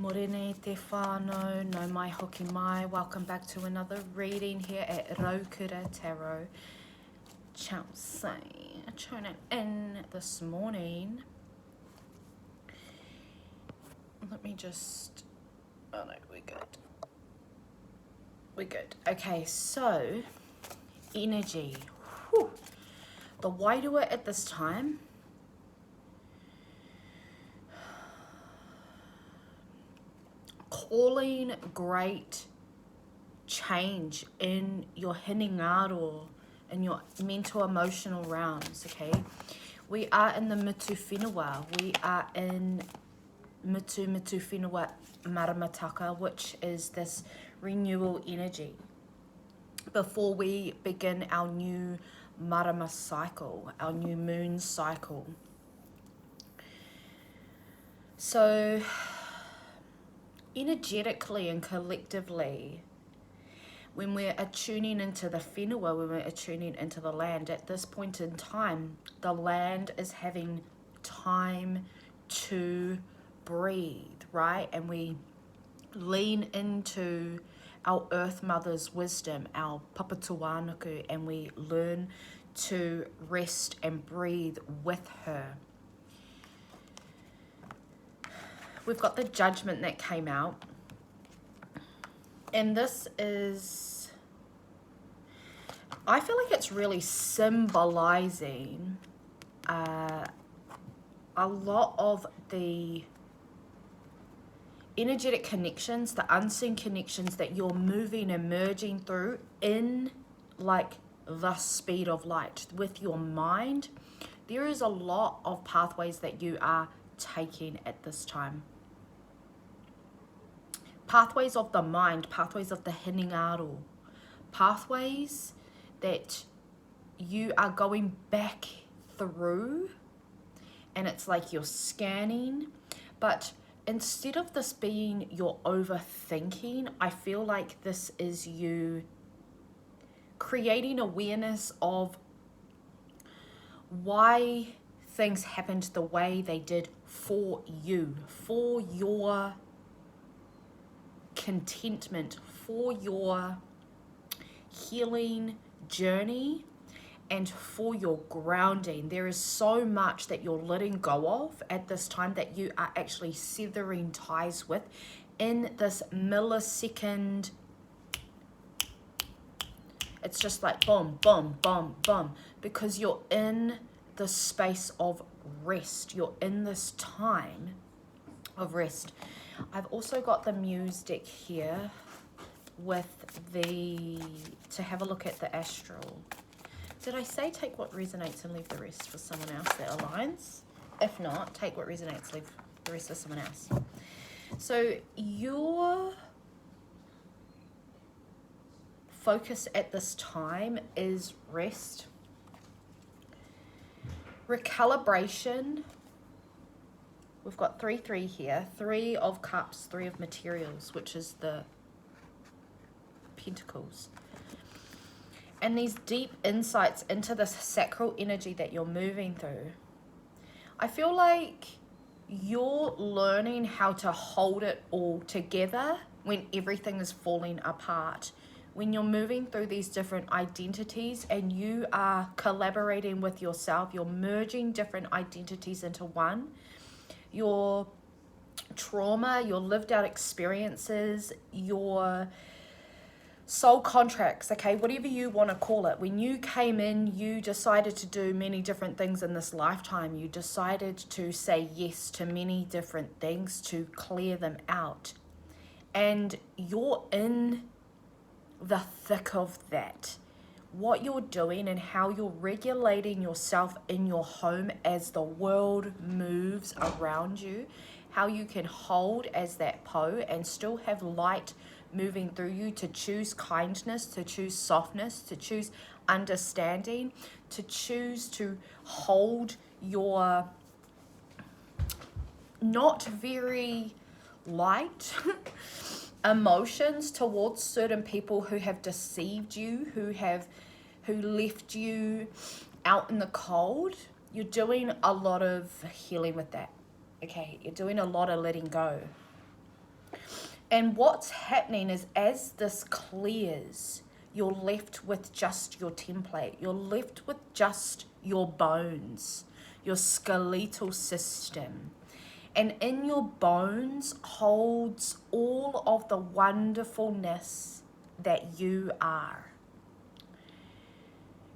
Morene te whānau, no mai hoki mai. Welcome back to another reading here at Raukura Tarot. Chelsea, tuning in this morning. Let me just, oh no, we're good. We're good. Okay, so, energy. Whew. The wairua at this time. Calling great change in your hinengaro, in your mental emotional realms, okay? We are in the Mutu Whenua. We are in Mutu Whenua Maramataka, which is this renewal energy. Before we begin our new Marama cycle, our new moon cycle. So, energetically and collectively, when we're attuning into the whenua, when we're attuning into the land, at this point in time, the land is having time to breathe, right? And we lean into our Earth Mother's wisdom, our papatuanuku, and we learn to rest and breathe with her. We've got the Judgment that came out, and this is, I feel like it's really symbolizing a lot of the energetic connections, the unseen connections that you're moving and merging through in like the speed of light with your mind. There is a lot of pathways that you are taking at this time. Pathways of the mind, pathways of the hinengaro, pathways that you are going back through, and it's like you're scanning, but instead of this being your overthinking, I feel like this is you creating awareness of why things happened the way they did for you, for your contentment, for your healing journey, and for your grounding. There is so much that you're letting go of at this time that you are actually severing ties with in this millisecond. It's just like boom, boom, boom, boom, because you're in the space of rest. You're in this time of rest. I've also got the Muse deck here with to have a look at the astral. Did I say take what resonates and leave the rest for someone else that aligns? If not, take what resonates, leave the rest for someone else. So your focus at this time is rest, recalibration. We've got 3-3 here, 3 of cups, 3 of materials, which is the pentacles. And these deep insights into this sacral energy that you're moving through. I feel like you're learning how to hold it all together when everything is falling apart. When you're moving through these different identities and you are collaborating with yourself, you're merging different identities into one. Your trauma, your lived out experiences, your soul contracts, okay, whatever you want to call it. When you came in, you decided to do many different things in this lifetime. You decided to say yes to many different things, to clear them out. And you're in the thick of that. What you're doing and how you're regulating yourself in your home as the world moves around you, how you can hold as that po and still have light moving through you, to choose kindness, to choose softness, to choose understanding, to choose to hold your not very light emotions towards certain people who have deceived you, who left you out in the cold. You're doing a lot of healing with that. Okay, you're doing a lot of letting go. And what's happening is as this clears, you're left with just your template. You're left with just your bones, your skeletal system. And in your bones holds all of the wonderfulness that you are.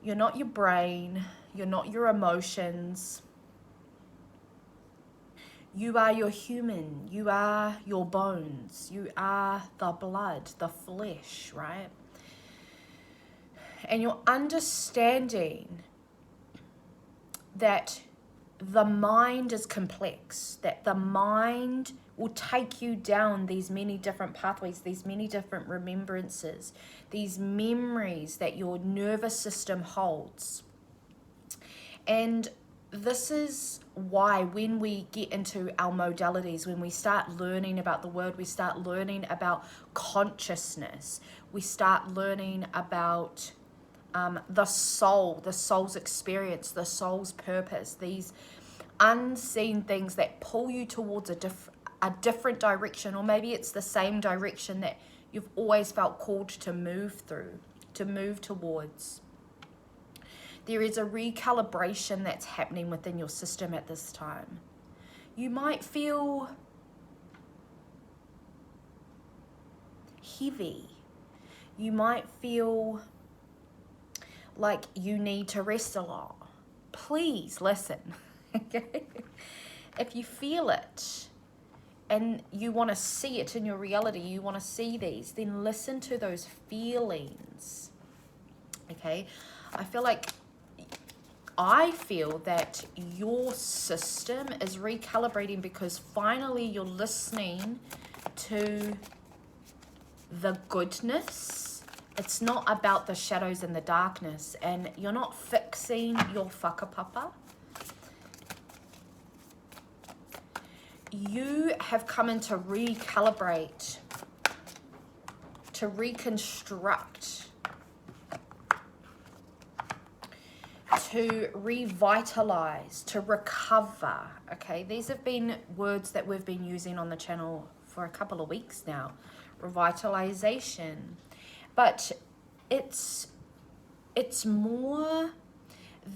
You're not your brain. You're not your emotions. You are your human. You are your bones. You are the blood, the flesh, right? And you're understanding that the mind is complex, that the mind will take you down these many different pathways, these many different remembrances, these memories that your nervous system holds. And this is why when we get into our modalities, when we start learning about the word, we start learning about consciousness, we start learning about the soul, the soul's experience, the soul's purpose, these unseen things that pull you towards a different direction, or maybe it's the same direction that you've always felt called to move through, to move towards. There is a recalibration that's happening within your system at this time. You might feel heavy. You might feel like you need to rest a lot. Please listen, okay? If you feel it and you want to see it in your reality, you want to see these, then listen to those feelings, okay? I feel that your system is recalibrating because finally you're listening to the goodness. It's not about the shadows and the darkness, and you're not fixing your whakapapa. You have come in to recalibrate, to reconstruct, to revitalize, to recover, okay? These have been words that we've been using on the channel for a couple of weeks now. Revitalization. But it's more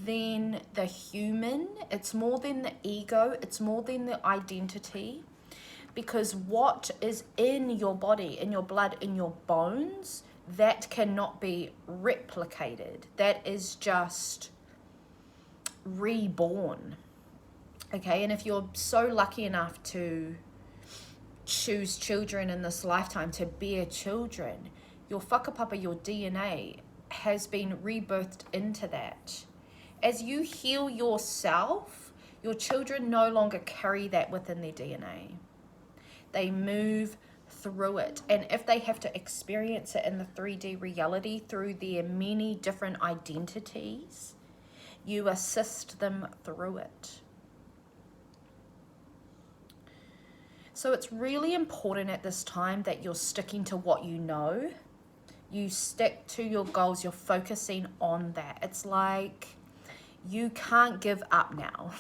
than the human, it's more than the ego, it's more than the identity, because what is in your body, in your blood, in your bones, that cannot be replicated. That is just reborn, okay? And if you're so lucky enough to choose children in this lifetime, to bear children, your whakapapa, your DNA has been rebirthed into that. As you heal yourself, your children no longer carry that within their DNA. They move through it. And if they have to experience it in the 3D reality through their many different identities, you assist them through it. So it's really important at this time that you're sticking to what you know. You stick to your goals, you're focusing on that. It's like you can't give up now.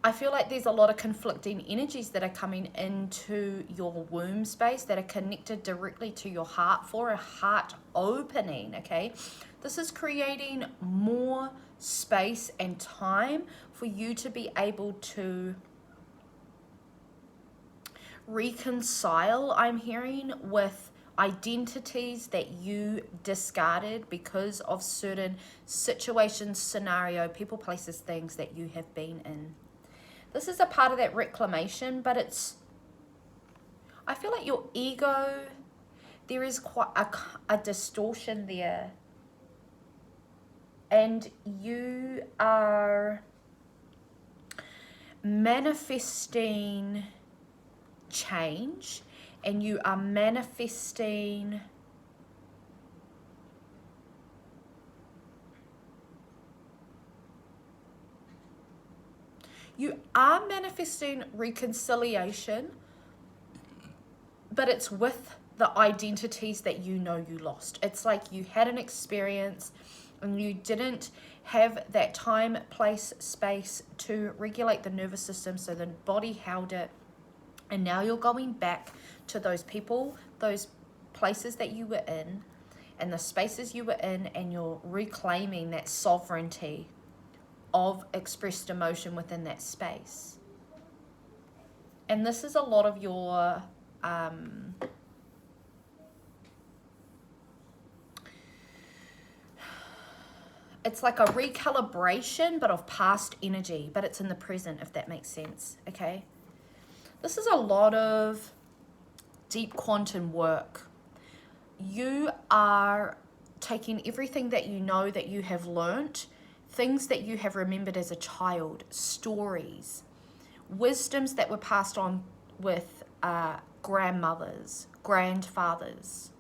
I feel like there's a lot of conflicting energies that are coming into your womb space that are connected directly to your heart for a heart opening, okay? This is creating more space and time for you to be able to reconcile, I'm hearing, with identities that you discarded because of certain situations, scenario, people, places, things that you have been in. This is a part of that reclamation, but I feel like your ego, there is quite a distortion there. And you are manifesting change, and you are manifesting reconciliation, but it's with the identities that you know you lost. It's like you had an experience and you didn't have that time, place, space to regulate the nervous system, so the body held it. And now you're going back to those people, those places that you were in, and the spaces you were in, and you're reclaiming that sovereignty of expressed emotion within that space. And this is a lot of your it's like a recalibration, but of past energy, but it's in the present, if that makes sense. Okay, this is a lot of deep quantum work. You are taking everything that you know, that you have learnt, things that you have remembered as a child, stories, wisdoms that were passed on with grandmothers, grandfathers.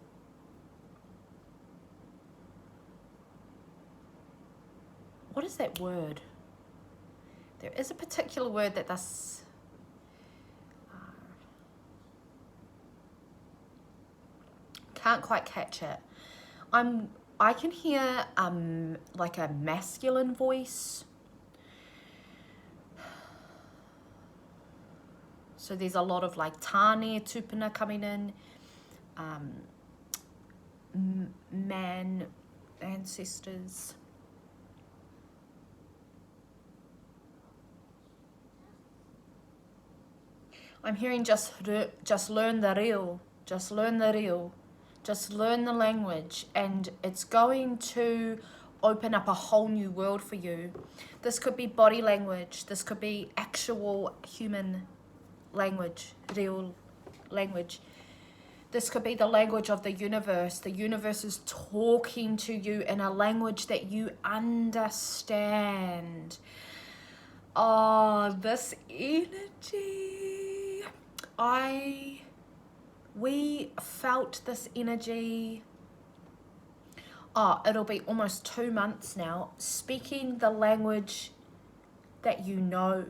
What is that word? There is a particular word that this... can't quite catch it. I can hear like a masculine voice. So there's a lot of like tāne, tūpuna coming in, man ancestors. I'm hearing just learn the real, just learn the real. Just learn the language, and it's going to open up a whole new world for you. This could be body language. This could be actual human language, real language. This could be the language of the universe. The universe is talking to you in a language that you understand. Oh, this energy. We felt this energy, it'll be almost 2 months now, speaking the language that you know.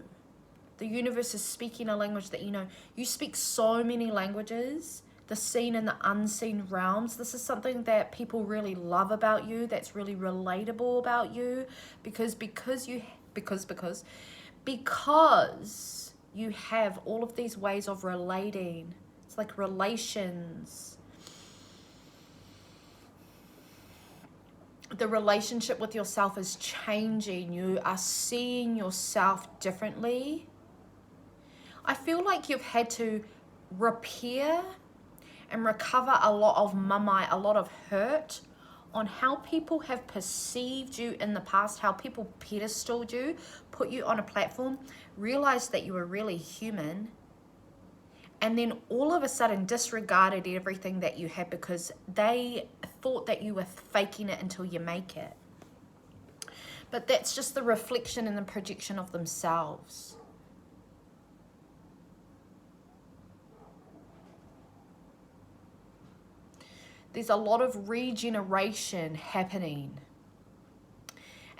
The universe is speaking a language that you know. You speak so many languages, the seen and the unseen realms. This is something that people really love about you, that's really relatable about you, because you have all of these ways of relating. It's like relations. The relationship with yourself is changing. You are seeing yourself differently. I feel like you've had to repair and recover a lot of mamai, a lot of hurt on how people have perceived you in the past, how people pedestaled you, put you on a platform, realized that you were really human, and then all of a sudden disregarded everything that you had because they thought that you were faking it until you make it. But that's just the reflection and the projection of themselves. There's a lot of regeneration happening.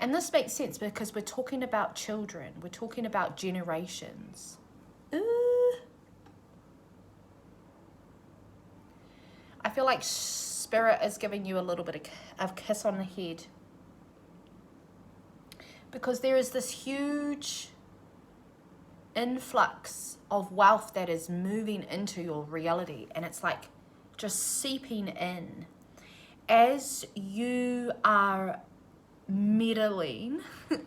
And this makes sense because we're talking about children. We're talking about generations. I feel like Spirit is giving you a little bit of kiss on the head. Because there is this huge influx of wealth that is moving into your reality. And it's like just seeping in. As you are meddling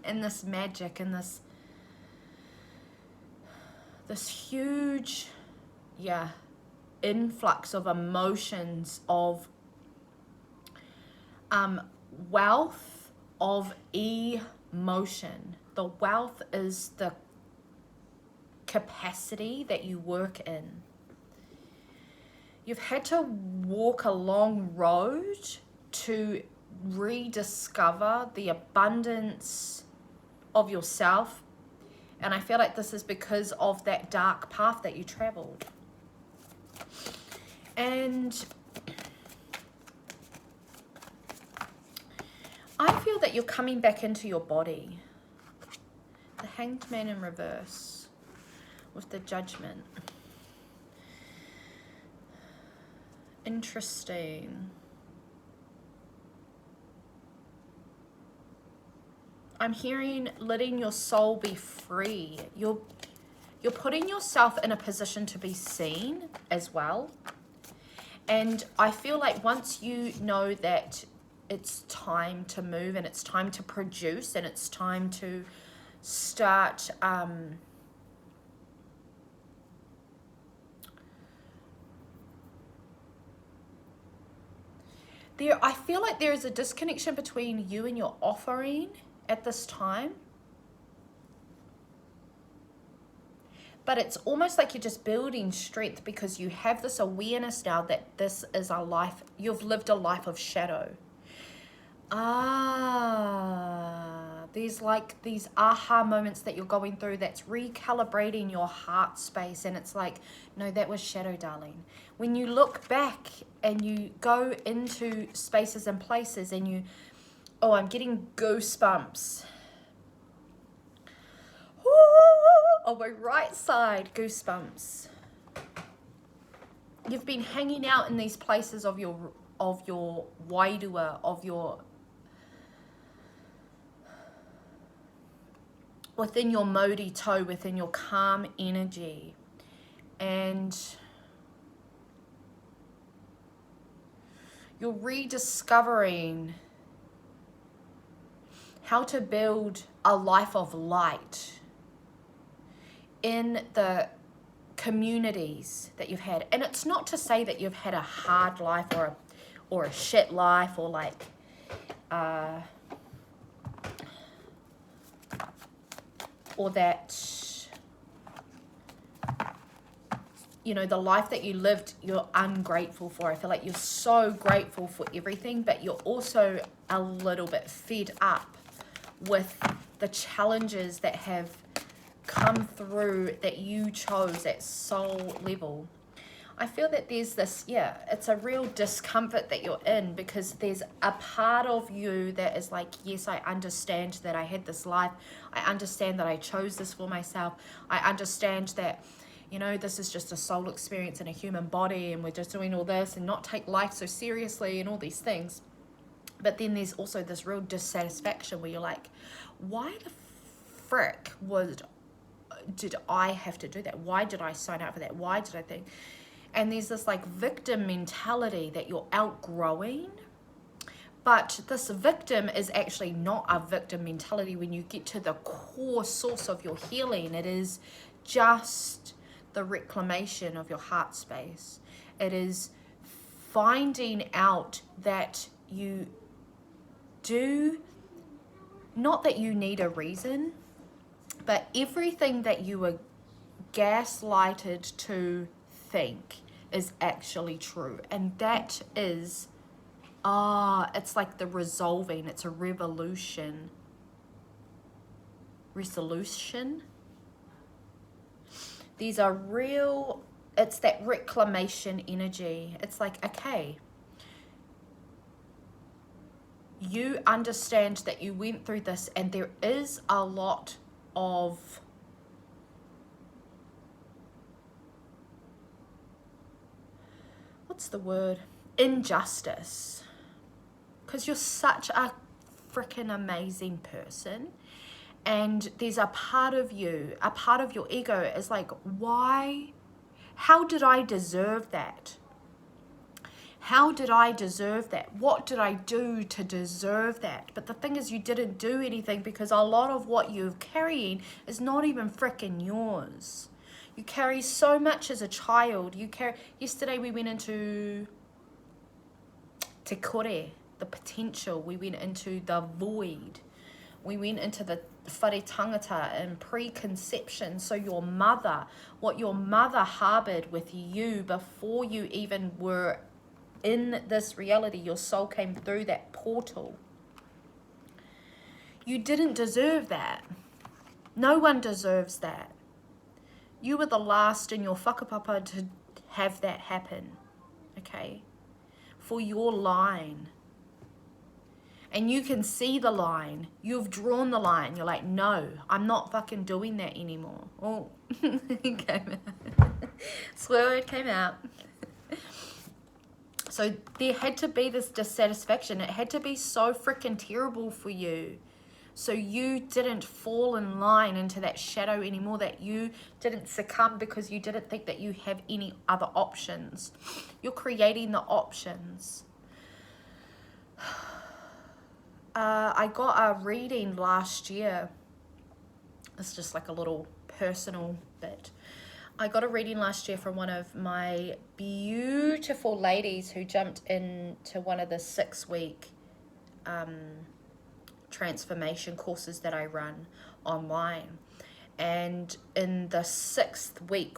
in this magic and this huge, influx of emotions, of wealth, of emotion. The wealth is the capacity that you work in. You've had to walk a long road to rediscover the abundance of yourself. And I feel like this is because of that dark path that you traveled. And I feel that you're coming back into your body. The Hanged Man in reverse with the Judgment. Interesting. I'm hearing letting your soul be free. You're putting yourself in a position to be seen as well. And I feel like once you know that it's time to move and it's time to produce and it's time to start I feel like there is a disconnection between you and your offering at this time. But it's almost like you're just building strength because you have this awareness now that this is a life, you've lived a life of shadow. There's like these aha moments that you're going through that's recalibrating your heart space. And it's like, no, that was shadow, darling. When you look back and you go into spaces and places and you, oh, I'm getting goosebumps. On my right side, goosebumps. You've been hanging out in these places of your wairua, of your within your Mauri toe, within your calm energy, and you're rediscovering how to build a life of light in the communities that you've had. And it's not to say that you've had a hard life or a shit life or like or that, you know, the life that you lived, you're ungrateful for. I feel like you're so grateful for everything, but you're also a little bit fed up with the challenges that have come through that you chose at soul level. I feel that there's this, yeah, it's a real discomfort that you're in because there's a part of you that is like, yes, I understand that I had this life. I understand that I chose this for myself. I understand that, you know, this is just a soul experience in a human body and we're just doing all this and not take life so seriously and all these things. But then there's also this real dissatisfaction where you're like, why the frick did I have to do that? Why did I sign up for that? Why did I think? And there's this like victim mentality that you're outgrowing. But this victim is actually not a victim mentality when you get to the core source of your healing. It is just the reclamation of your heart space. It is finding out that you do, not that you need a reason, but everything that you were gaslighted to think is actually true. And that is, it's like the resolving, it's a resolution. These are real, it's that reclamation energy. It's like, okay, you understand that you went through this and there is a lot of what's the word? Injustice. Because you're such a freaking amazing person. And there's a part of you, a part of your ego is like, why? How did I deserve that? How did I deserve that? What did I do to deserve that? But the thing is, you didn't do anything because a lot of what you're carrying is not even freaking yours. You carry so much as a child. Yesterday we went into te kore, the potential. We went into the void. We went into the whare tangata and preconception. So your mother, what your mother harbored with you before you even were in this reality, your soul came through that portal. You didn't deserve that. No one deserves that. You were the last in your whakapapa to have that happen, okay? For your line. And you can see the line. You've drawn the line. You're like, no, I'm not fucking doing that anymore. Oh, it came out. Swear word came out. So there had to be this dissatisfaction. It had to be so freaking terrible for you So you didn't fall in line into that shadow anymore, that you didn't succumb because you didn't think that you have any other options. You're creating the options. I got a reading last year. It's just like a little personal bit. I got a reading last year from one of my beautiful ladies who jumped into one of the 6-week transformation courses that I run online. And in the 6th week,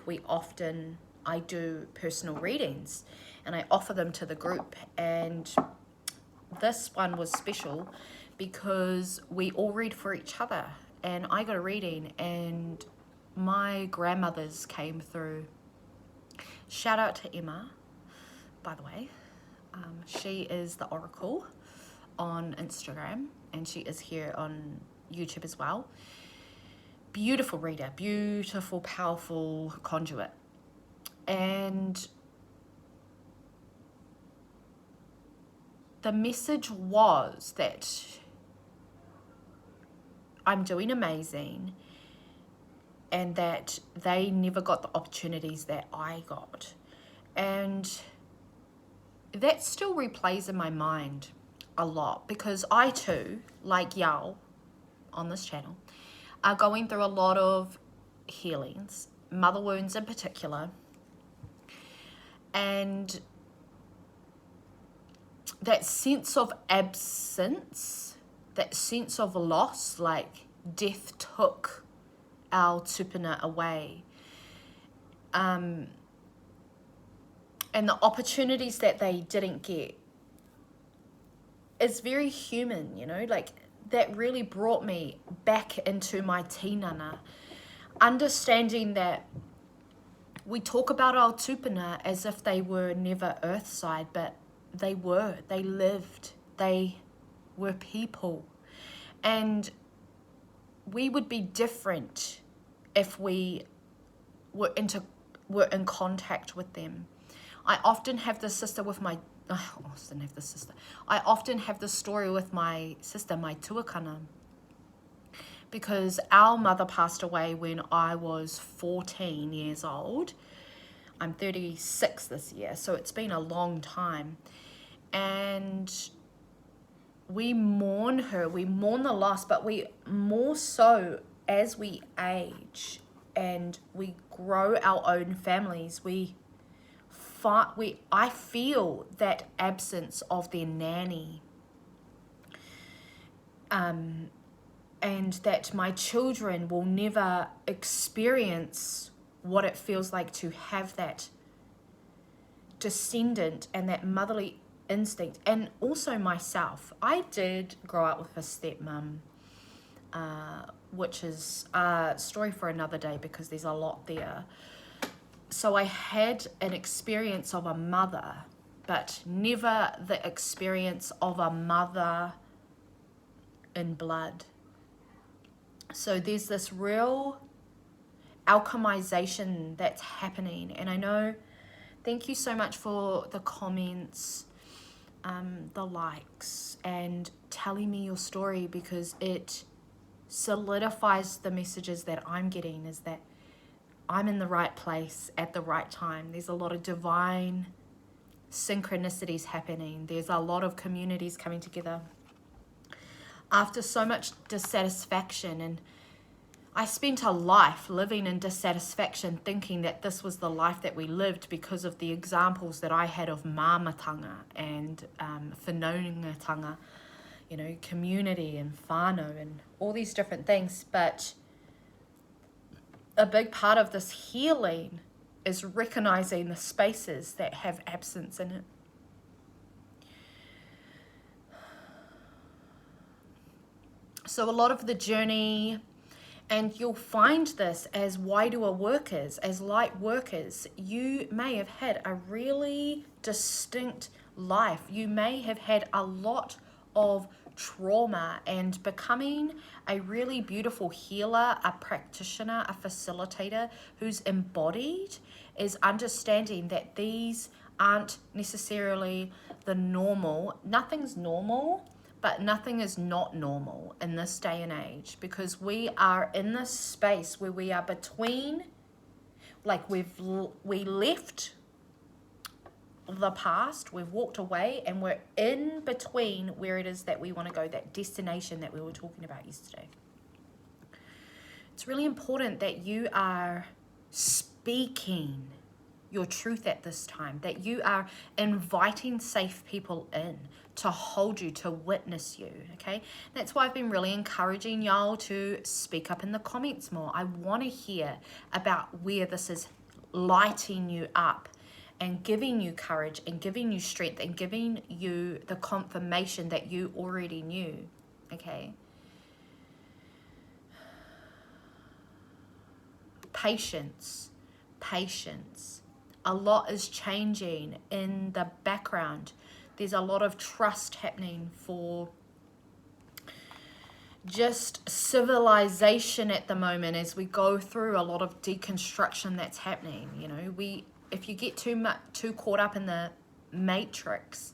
I do personal readings and I offer them to the group. And this one was special because we all read for each other. And I got a reading and my grandmothers came through. Shout out to Emma, by the way. She is the Oracle on Instagram and she is here on YouTube as well. Beautiful reader, beautiful, powerful conduit. And the message was that I'm doing amazing and that they never got the opportunities that I got. And that still replays in my mind a lot because I too, like y'all on this channel, are going through a lot of healings, mother wounds in particular. And that sense of absence, that sense of loss, like death took our tūpuna away. And the opportunities that they didn't get is very human, you know, like that really brought me back into my tinana. Understanding that we talk about our tūpuna as if they were never earthside, but they lived, they were people. And we would be different if we were in contact with them. I often have this story with my sister, my tuakana, because our mother passed away when I was 14 years old. I'm 36 this year, so it's been a long time. And we mourn her, we mourn the loss, but we more so as we age and we grow our own families, I feel that absence of their nanny, and that my children will never experience what it feels like to have that descendant and that motherly instinct. And also myself, I did grow up with a stepmom, which is a story for another day because there's a lot there. So I had an experience of a mother, but never the experience of a mother in blood. So there's this real alchemization that's happening. And I know, thank you so much for the comments, the likes, and telling me your story, because it solidifies the messages that I'm getting, is that I'm in the right place at the right time. There's a lot of divine synchronicities happening. There's a lot of communities coming together. After so much dissatisfaction, and I spent a life living in dissatisfaction, thinking that this was the life that we lived because of the examples that I had of māmatanga and whanaungatanga, you know, community and whānau and all these different things. But a big part of this healing is recognizing the spaces that have absence in it. So a lot of the journey, and you'll find this as Wairua workers, as light workers, you may have had a really distinct life. You may have had a lot of trauma, and becoming a really beautiful healer, a practitioner, a facilitator who's embodied, is understanding that these aren't necessarily the normal. Nothing's normal, But nothing is not normal in this day and age, because we are in this space where we are between, like we left the past, we've walked away, and we're in between where it is that we want to go, that destination that we were talking about yesterday. It's really important that you are speaking your truth at this time, that you are inviting safe people in to hold you, to witness you, okay? That's why I've been really encouraging y'all to speak up in the comments more. I want to hear about where this is lighting you up and giving you courage and giving you strength and giving you the confirmation that you already knew, okay? Patience. A lot is changing in the background. There's a lot of trust happening for just civilization at the moment as we go through a lot of deconstruction that's happening. You know, if you get too caught up in the matrix,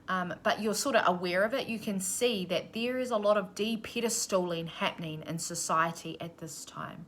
but you're sort of aware of it, you can see that there is a lot of de-pedestaling happening in society at this time.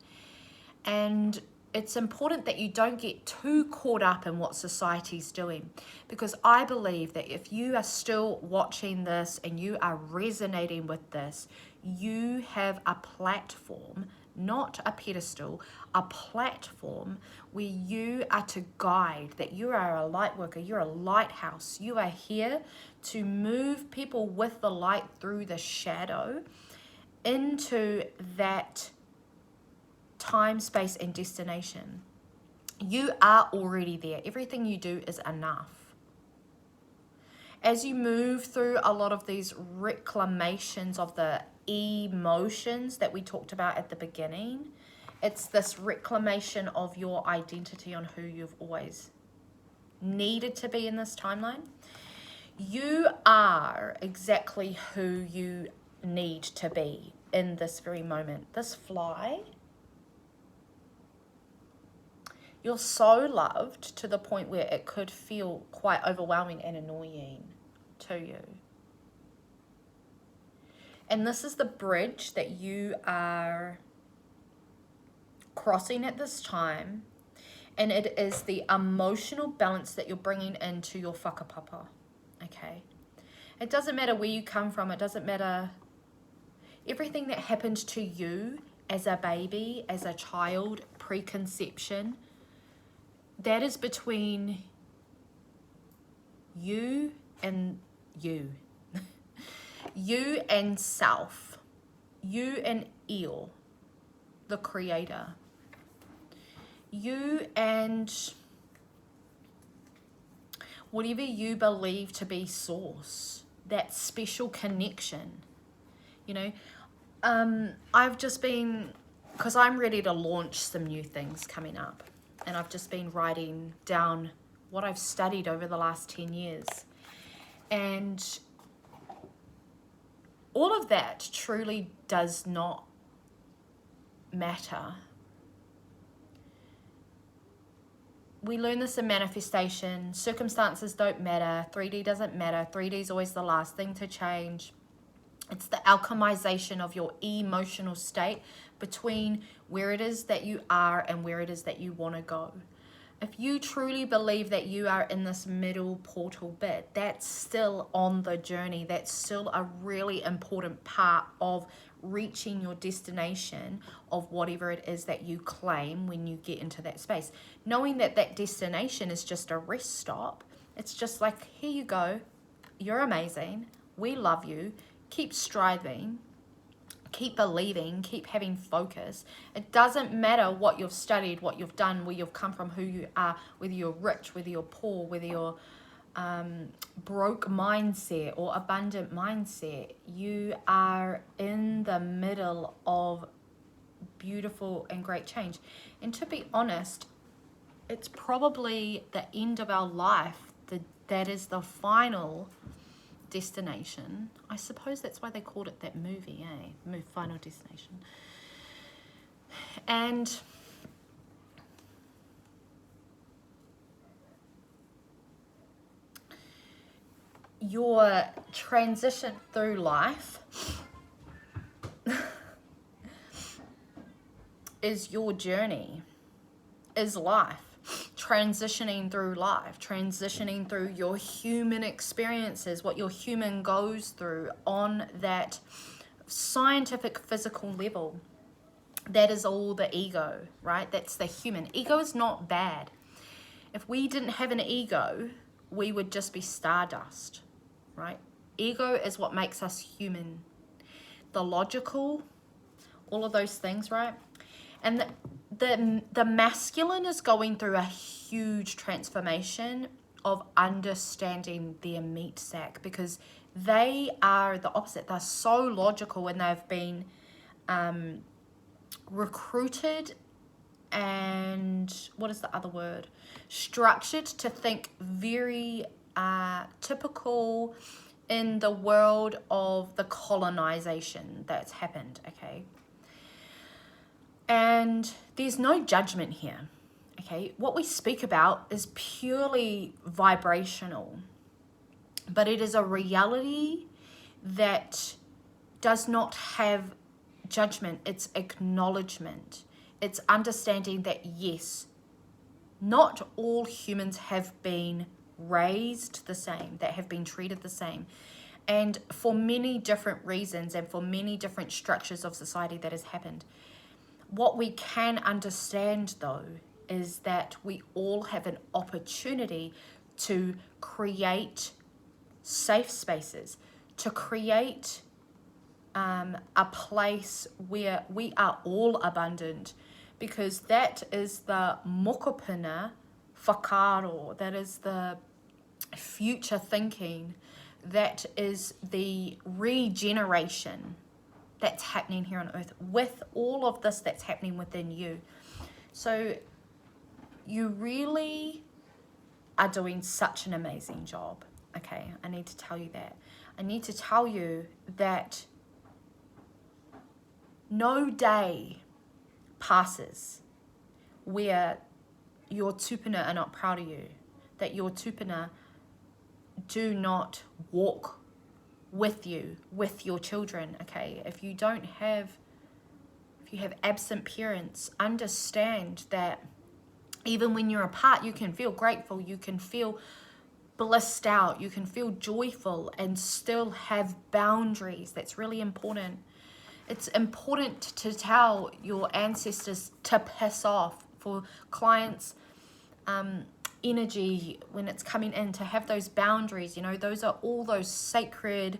And it's important that you don't get too caught up in what society's doing, because I believe that if you are still watching this and you are resonating with this, you have a platform, not a pedestal, a platform where you are to guide, that you are a light worker, you're a lighthouse. You are here to move people with the light through the shadow into that time, space, and destination. You are already there. Everything you do is enough. As you move through a lot of these reclamations of the emotions that we talked about at the beginning, it's this reclamation of your identity on who you've always needed to be in this timeline. You are exactly who you need to be in this very moment. This fly, you're so loved to the point where it could feel quite overwhelming and annoying to you. And this is the bridge that you are crossing at this time. And it is the emotional balance that you're bringing into your whakapapa, okay? It doesn't matter where you come from. It doesn't matter everything that happened to you as a baby, as a child, preconception. That is between you and you. You and self. You and Eel, the creator. You and whatever you believe to be source. That special connection. You know, I've just been, because I'm ready to launch some new things coming up. And I've just been writing down what I've studied over the last 10 years. And all of that truly does not matter. We learn this in manifestation. Circumstances don't matter. 3D doesn't matter. 3D is always the last thing to change. It's the alchemization of your emotional state between where it is that you are and where it is that you want to go. If you truly believe that you are in this middle portal bit, that's still on the journey. That's still a really important part of reaching your destination of whatever it is that you claim when you get into that space. Knowing that that destination is just a rest stop. It's just like, here you go. You're amazing. We love you. Keep striving, keep believing, keep having focus. It doesn't matter what you've studied, what you've done, where you've come from, who you are, whether you're rich, whether you're poor, whether you're broke mindset or abundant mindset. You are in the middle of beautiful and great change. And to be honest, it's probably the end of our life that is the final destination. I suppose that's why they called it that movie, Final Destination. And your transition through life is your journey, is life. Transitioning through life, transitioning through your human experiences, what your human goes through on that scientific physical level. That is all the ego, right? That's the human. Ego is not bad. If we didn't have an ego, we would just be stardust, right? Ego is what makes us human. The logical, all of those things, right? And the masculine is going through a huge transformation of understanding their meat sack, because they are the opposite. They're so logical, and they've been recruited and what is the other word? Structured to think very typical in the world of the colonization that's happened, okay? And there's no judgment here, okay? What we speak about is purely vibrational, but it is a reality that does not have judgment. It's acknowledgement. It's understanding that, yes, not all humans have been raised the same, that have been treated the same. And for many different reasons and for many different structures of society that has happened. What we can understand, though, is that we all have an opportunity to create safe spaces, to create a place where we are all abundant, because that is the mokopuna whakaaro, that is the future thinking, that is the regeneration that's happening here on earth with all of this that's happening within you. So you really are doing such an amazing job. Okay, I need to tell you that. I need to tell you that no day passes where your tūpuna are not proud of you, that your tūpuna do not walk with you, with your children, okay? If you have absent parents, understand that even when you're apart, you can feel grateful, you can feel blissed out, you can feel joyful and still have boundaries. That's really important. It's important to tell your ancestors to piss off, for clients' energy when it's coming in, to have those boundaries. You know, those are all those sacred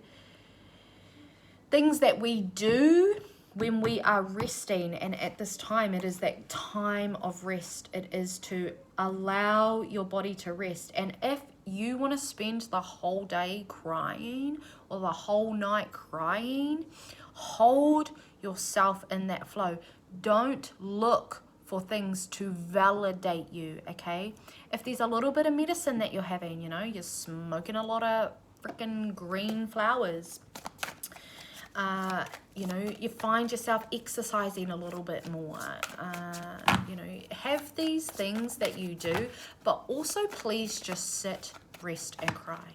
things that we do when we are resting. And at this time, it is that time of rest. It is to allow your body to rest. And if you want to spend the whole day crying or the whole night crying, hold yourself in that flow. Don't look for things to validate you, okay? If there's a little bit of medicine that you're having, you know, you're smoking a lot of freaking green flowers, you know, you find yourself exercising a little bit more, you know, have these things that you do, but also please just sit, rest and cry.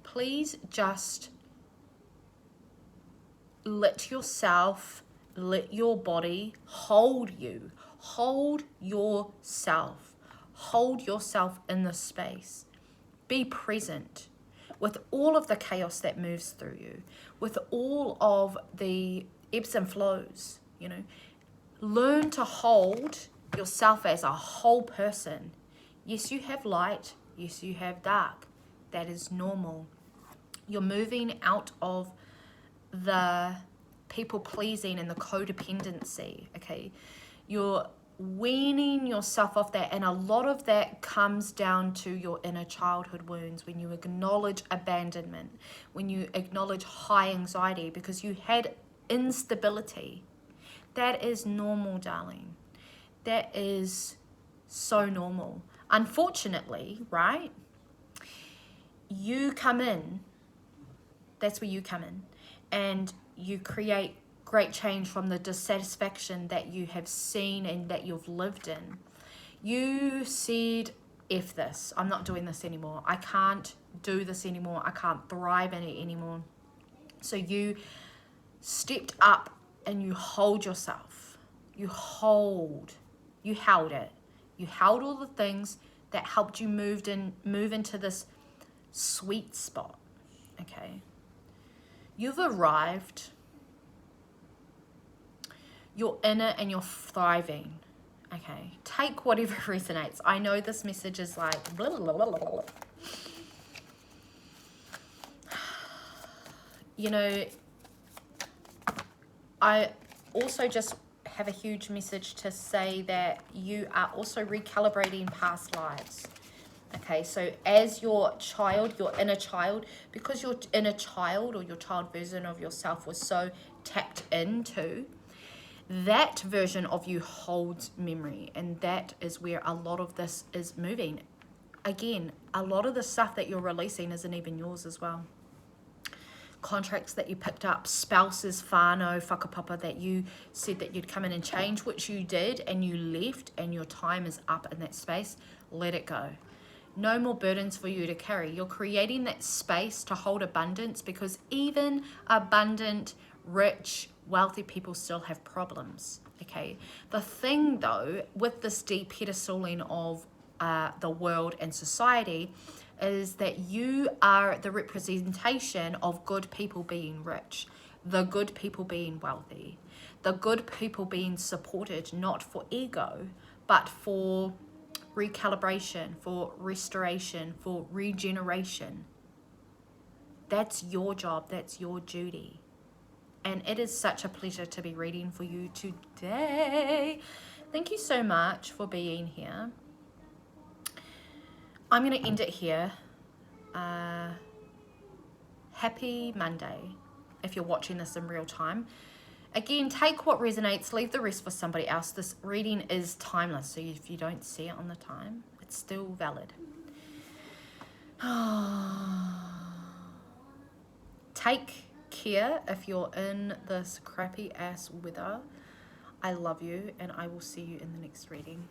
Please just let yourself, let your body hold you. Hold yourself. Hold yourself in the space. Be present with all of the chaos that moves through you, with all of the ebbs and flows, you know. Learn to hold yourself as a whole person. Yes, you have light. Yes, you have dark. That is normal. You're moving out of the people pleasing and the codependency, okay? You're weaning yourself off that, and a lot of that comes down to your inner childhood wounds, when you acknowledge abandonment, when you acknowledge high anxiety because you had instability. That is normal, darling. That is so normal. Unfortunately, right? You come in, that's where you come in, and you create great change from the dissatisfaction that you have seen and that you've lived in. You said, F this, I'm not doing this anymore. I can't do this anymore. I can't thrive in it anymore. So you stepped up and you hold yourself. You held it. You held all the things that helped you move into this sweet spot. Okay. You've arrived. You're in it and you're thriving. Okay. Take whatever resonates. I know this message is like blah, blah, blah, blah, blah. You know, I also just have a huge message to say that you are also recalibrating past lives. Okay, so as your child, your inner child, because your inner child or your child version of yourself was so tapped into, that version of you holds memory, and that is where a lot of this is moving. Again, a lot of the stuff that you're releasing isn't even yours as well. Contracts that you picked up, spouses, whānau, whakapapa that you said that you'd come in and change, which you did, and you left, and your time is up in that space. Let it go. No more burdens for you to carry. You're creating that space to hold abundance, because even abundant, rich, wealthy people still have problems. Okay. The thing though, with this deep pedestaling of the world and society, is that you are the representation of good people being rich, the good people being wealthy, the good people being supported, not for ego, but for recalibration, for restoration, for regeneration. That's your job. That's your duty. And it is such a pleasure to be reading for you today. Thank you so much for being here. I'm going to end it here. Happy Monday, if you're watching this in real time. Again, take what resonates, leave the rest for somebody else. This reading is timeless, so if you don't see it on the time, it's still valid. Take care if you're in this crappy ass weather. I love you, and I will see you in the next reading.